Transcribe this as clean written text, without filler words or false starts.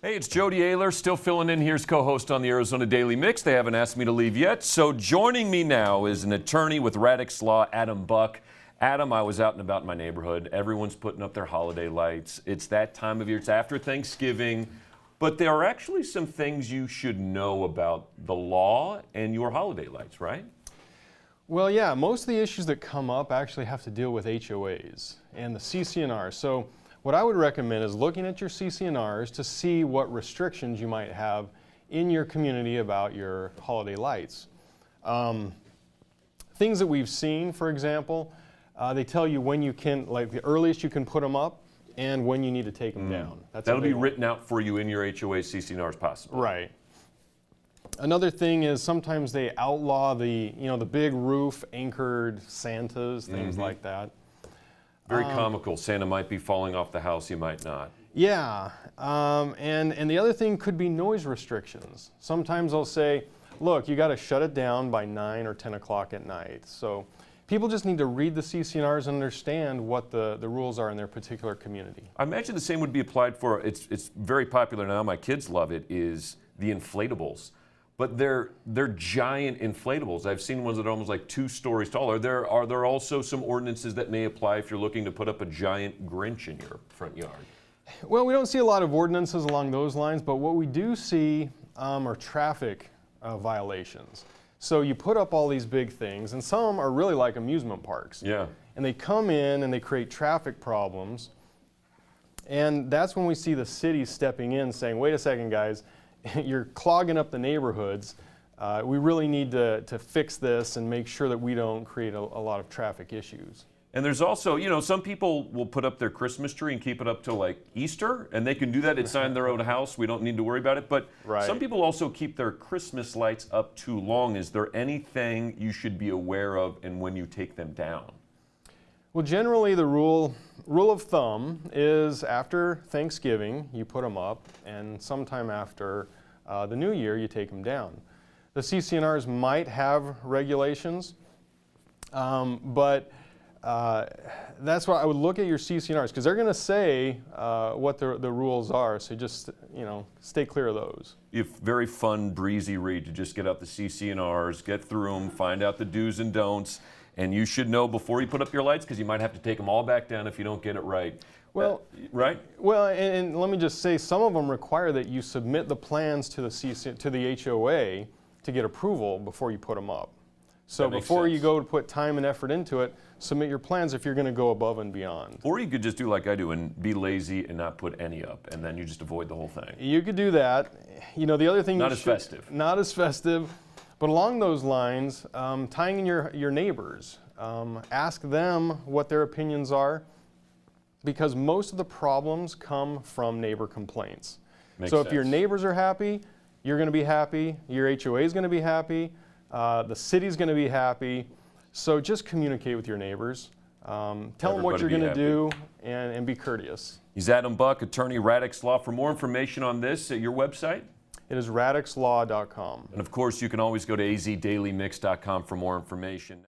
Hey, it's Jody Oehler, still filling in here as co-host on the Arizona Daily Mix. They haven't asked me to leave yet. So joining me now is an attorney with Radix Law, Adam Buck. Adam, I was out and about in my neighborhood. Everyone's putting up their holiday lights. It's that time of year. It's after Thanksgiving. But there are actually some things you should know about the law and your holiday lights, right? Well, yeah, most of the issues that come up actually have to deal with HOAs and the CC&Rs. So what I would recommend is looking at your CC&Rs to see what restrictions you might have in your community about your holiday lights. Things that we've seen, for example, they tell you when you can, like the earliest you can put them up and when you need to take them down. That'll be written out for you in your HOA CC&Rs possibly. Right. Another thing is sometimes they outlaw the big roof anchored Santas, things like that. Very comical. Santa might be falling off the house, he might not. Yeah, and the other thing could be noise restrictions. Sometimes they'll say, look, you got to shut it down by 9 or 10 o'clock at night. So people just need to read the CC&Rs and understand what the rules are in their particular community. I imagine the same would be applied for, it's very popular now, my kids love it, is the inflatables. But they're giant inflatables. I've seen ones that are almost like 2 stories tall. Are there also some ordinances that may apply if you're looking to put up a giant Grinch in your front yard? Well, we don't see a lot of ordinances along those lines, but what we do see are traffic violations. So you put up all these big things, and some are really like amusement parks. Yeah. And they come in and they create traffic problems. And that's when we see the city stepping in saying, wait a second, guys, you're clogging up the neighborhoods. We really need to fix this and make sure that we don't create a lot of traffic issues. And there's also, some people will put up their Christmas tree and keep it up till like Easter, and they can do that inside their own house. We don't need to worry about it. But some people also keep their Christmas lights up too long. Is there anything you should be aware of and when you take them down? Well, generally the rule of thumb is after Thanksgiving you put them up, and sometime after the New Year you take them down. The CC&Rs might have regulations, but that's why I would look at your CC&Rs, because they're going to say what the rules are. So just stay clear of those. Very fun, breezy read to just get out the CC&Rs, get through them, find out the do's and don'ts. And you should know before you put up your lights, because you might have to take them all back down if you don't get it right. Well, right? Well, and let me just say, some of them require that you submit the plans to the HOA to get approval before you put them up. So before you go to put time and effort into it, submit your plans if you're going to go above and beyond. Or you could just do like I do and be lazy and not put any up, and then you just avoid the whole thing. You could do that. The other thing not as festive. Not as festive. But along those lines, tying in your neighbors, ask them what their opinions are, because most of the problems come from neighbor complaints. So if your neighbors are happy, you're going to be happy, your HOA is going to be happy, the city's going to be happy. So just communicate with your neighbors. Tell them what you're going to do and be courteous. He's Adam Buck, attorney, Radix Law. For more information on this, your website? It is radixlaw.com. And of course, you can always go to azdailymix.com for more information.